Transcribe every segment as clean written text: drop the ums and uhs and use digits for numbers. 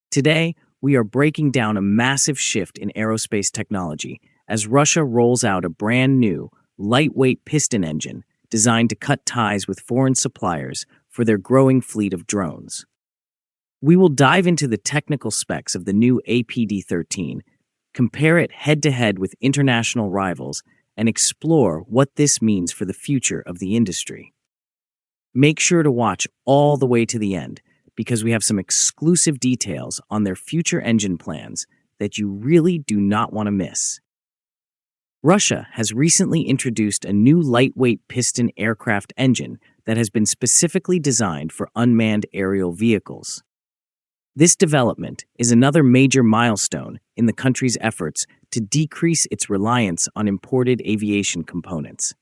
Today, we are breaking down a massive shift in aerospace technology as Russia rolls out a brand new, lightweight piston engine designed to cut ties with foreign suppliers for their growing fleet of drones. We will dive into the technical specs of the new APD-13, compare it head-to-head with international rivals, and explore what this means for the future of the industry. Make sure to watch all the way to the end, because we have some exclusive details on their future engine plans that you really do not want to miss. Russia has recently introduced a new lightweight piston aircraft engine that has been specifically designed for unmanned aerial vehicles. This development is another major milestone in the country's efforts to decrease its reliance on imported aviation components.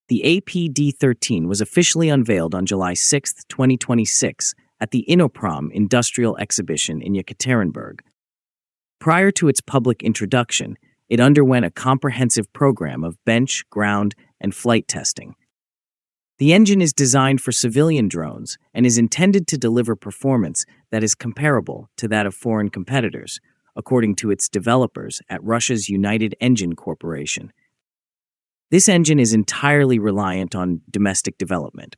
The APD-13 was officially unveiled on July 6, 2026, at the Innoprom Industrial Exhibition in Yekaterinburg. Prior to its public introduction, it underwent a comprehensive program of bench, ground, and flight testing. The engine is designed for civilian drones and is intended to deliver performance that is comparable to that of foreign competitors, according to its developers at Russia's United Engine Corporation. This engine is entirely reliant on domestic development.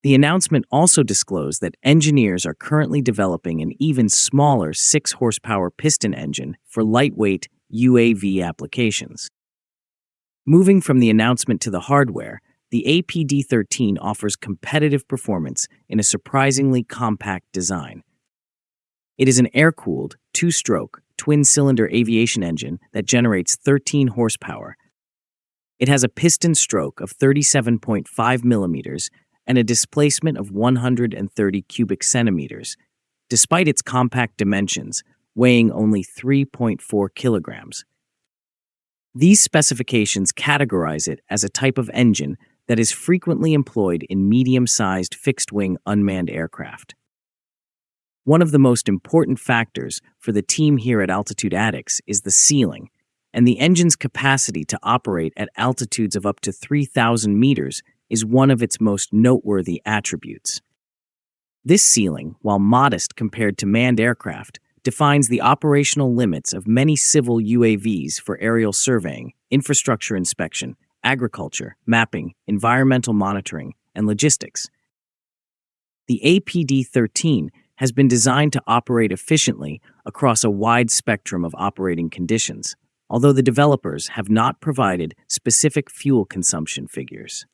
The announcement also disclosed that engineers are currently developing an even smaller 6-horsepower piston engine for lightweight UAV applications. Moving from the announcement to the hardware, the APD-13 offers competitive performance in a surprisingly compact design. It is an air-cooled, 2-stroke, twin-cylinder aviation engine that generates 13 horsepower. It has a piston stroke of 37.5 millimeters and a displacement of 130 cubic centimeters, despite its compact dimensions, weighing only 3.4 kilograms. These specifications categorize it as a type of engine that is frequently employed in medium-sized fixed-wing unmanned aircraft. One of the most important factors for the team here at Altitude Addicts is the ceiling, and the engine's capacity to operate at altitudes of up to 3,000 meters is one of its most noteworthy attributes. This ceiling, while modest compared to manned aircraft, defines the operational limits of many civil UAVs for aerial surveying, infrastructure inspection, agriculture, mapping, environmental monitoring, and logistics. The APD-13 has been designed to operate efficiently across a wide spectrum of operating conditions, although the developers have not provided specific fuel consumption figures.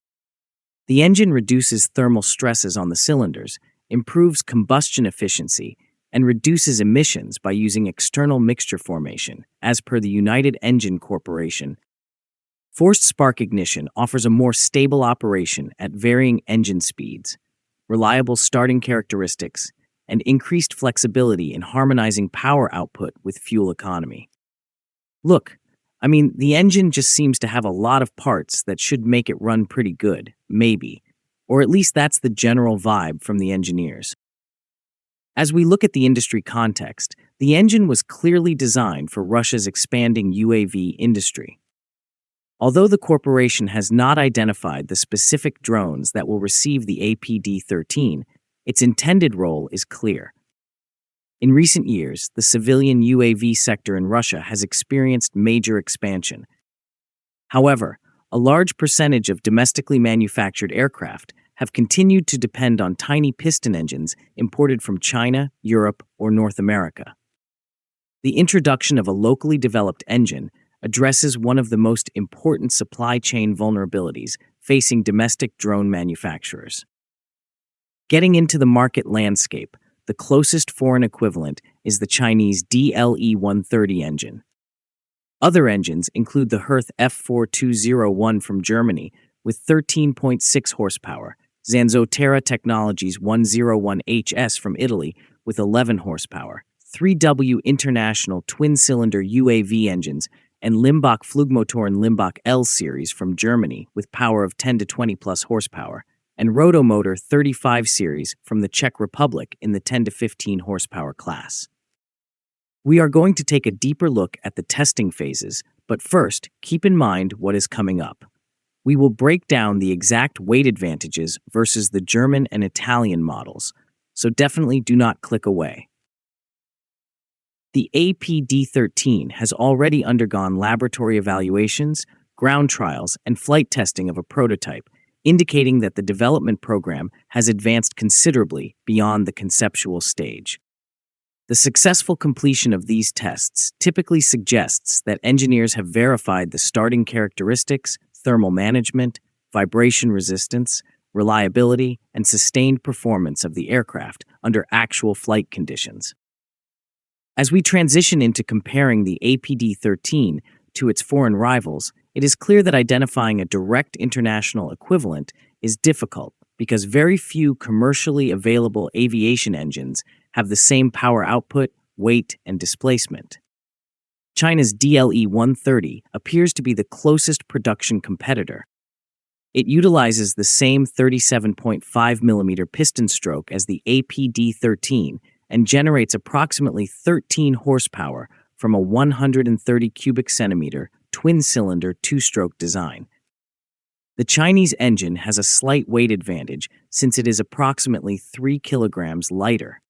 The engine reduces thermal stresses on the cylinders, improves combustion efficiency, and reduces emissions by using external mixture formation, as per the United Engine Corporation. Forced spark ignition offers a more stable operation at varying engine speeds, reliable starting characteristics, and increased flexibility in harmonizing power output with fuel economy. Look, the engine just seems to have a lot of parts that should make it run pretty good, maybe, or at least that's the general vibe from the engineers. As we look at the industry context, the engine was clearly designed for Russia's expanding UAV industry. Although the corporation has not identified the specific drones that will receive the APD-13, its intended role is clear. In recent years, the civilian UAV sector in Russia has experienced major expansion. However, a large percentage of domestically manufactured aircraft have continued to depend on tiny piston engines imported from China, Europe, or North America. The introduction of a locally developed engine addresses one of the most important supply chain vulnerabilities facing domestic drone manufacturers. Getting into the market landscape, the closest foreign equivalent is the Chinese DLE-130 engine. Other engines include the Hirth F4201 from Germany with 13.6 horsepower, Zanzottera Technologies 101HS from Italy with 11 horsepower, 3W International twin-cylinder UAV engines, and Limbach Flugmotoren Limbach L series from Germany with power of 10 to 20 plus horsepower, and Rotomotor 35 series from the Czech Republic in the 10 to 15 horsepower class. We are going to take a deeper look at the testing phases, but first, keep in mind what is coming up. We will break down the exact weight advantages versus the German and Italian models, so definitely do not click away. The APD-13 has already undergone laboratory evaluations, ground trials, and flight testing of a prototype, indicating that the development program has advanced considerably beyond the conceptual stage. The successful completion of these tests typically suggests that engineers have verified the starting characteristics, thermal management, vibration resistance, reliability, and sustained performance of the aircraft under actual flight conditions. As we transition into comparing the APD-13 to its foreign rivals, it is clear that identifying a direct international equivalent is difficult because very few commercially available aviation engines have the same power output, weight, and displacement. China's DLE-130 appears to be the closest production competitor. It utilizes the same 37.5 mm piston stroke as the APD-13 and generates approximately 13 horsepower from a 130 cubic centimeter twin-cylinder two-stroke design. The Chinese engine has a slight weight advantage since it is approximately 3 kilograms lighter.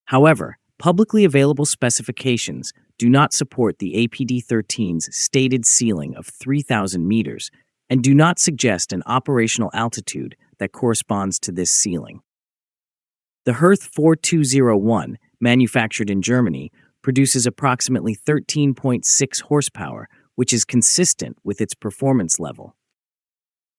However, publicly available specifications do not support the APD-13's stated ceiling of 3,000 meters and do not suggest an operational altitude that corresponds to this ceiling. The Hirth 4201, manufactured in Germany, produces approximately 13.6 horsepower, which is consistent with its performance level.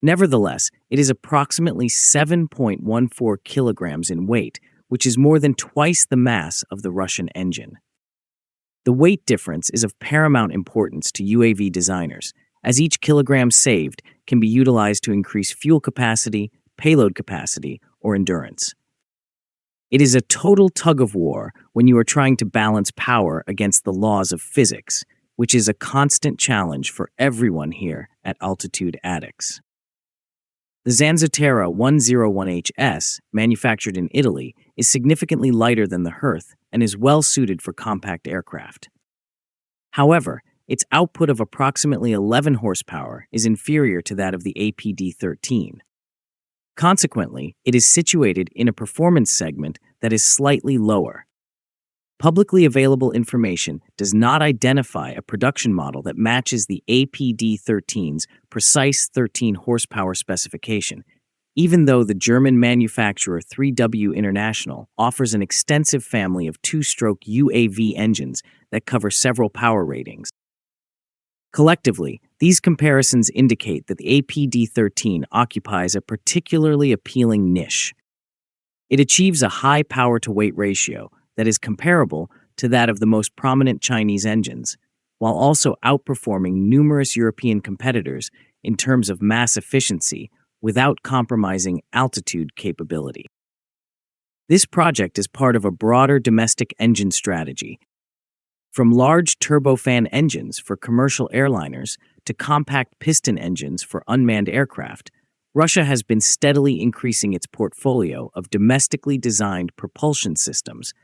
Nevertheless, it is approximately 7.14 kilograms in weight, which is more than twice the mass of the Russian engine. The weight difference is of paramount importance to UAV designers, as each kilogram saved can be utilized to increase fuel capacity, payload capacity, or endurance. It is a total tug-of-war when you are trying to balance power against the laws of physics, which is a constant challenge for everyone here at Altitude Addicts. The Zanzottera 101HS, manufactured in Italy, is significantly lighter than the Hirth and is well suited for compact aircraft. However, its output of approximately 11 horsepower is inferior to that of the APD-13. Consequently, it is situated in a performance segment that is slightly lower. Publicly available information does not identify a production model that matches the APD-13's precise 13 horsepower specification, even though the German manufacturer 3W International offers an extensive family of two-stroke UAV engines that cover several power ratings. Collectively, these comparisons indicate that the APD-13 occupies a particularly appealing niche. It achieves a high power-to-weight ratio that is comparable to that of the most prominent Chinese engines, while also outperforming numerous European competitors in terms of mass efficiency without compromising altitude capability. This project is part of a broader domestic engine strategy. From large turbofan engines for commercial airliners to compact piston engines for unmanned aircraft, Russia has been steadily increasing its portfolio of domestically designed propulsion systems.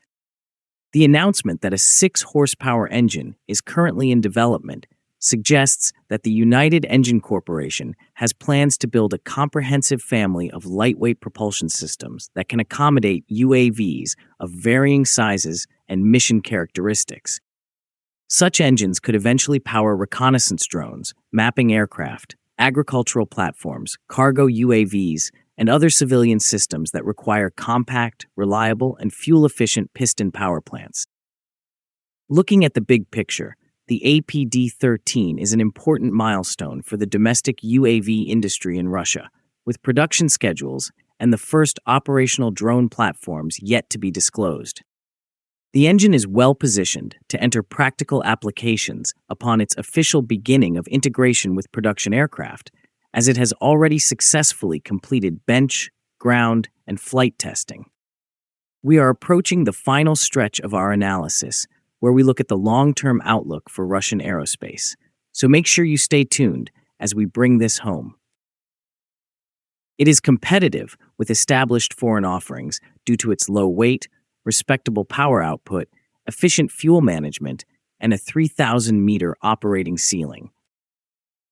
The announcement that a 6-horsepower engine is currently in development suggests that the United Engine Corporation has plans to build a comprehensive family of lightweight propulsion systems that can accommodate UAVs of varying sizes and mission characteristics. Such engines could eventually power reconnaissance drones, mapping aircraft, agricultural platforms, cargo UAVs, and other civilian systems that require compact, reliable, and fuel-efficient piston power plants. Looking at the big picture, the APD-13 is an important milestone for the domestic UAV industry in Russia, with production schedules and the first operational drone platforms yet to be disclosed. The engine is well positioned to enter practical applications upon its official beginning of integration with production aircraft, as it has already successfully completed bench, ground, and flight testing. We are approaching the final stretch of our analysis, where we look at the long-term outlook for Russian aerospace, so make sure you stay tuned as we bring this home. It is competitive with established foreign offerings due to its low weight, respectable power output, efficient fuel management, and a 3,000-meter operating ceiling.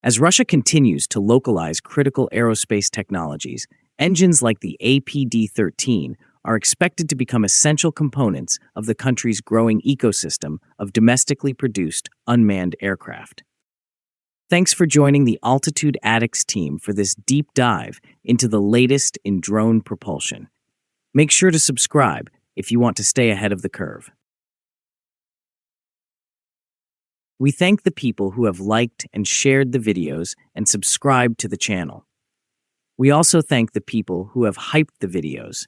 As Russia continues to localize critical aerospace technologies, engines like the APD-13 are expected to become essential components of the country's growing ecosystem of domestically produced unmanned aircraft. Thanks for joining the Altitude Addicts team for this deep dive into the latest in drone propulsion. Make sure to subscribe if you want to stay ahead of the curve. We thank the people who have liked and shared the videos and subscribed to the channel. We also thank the people who have hyped the videos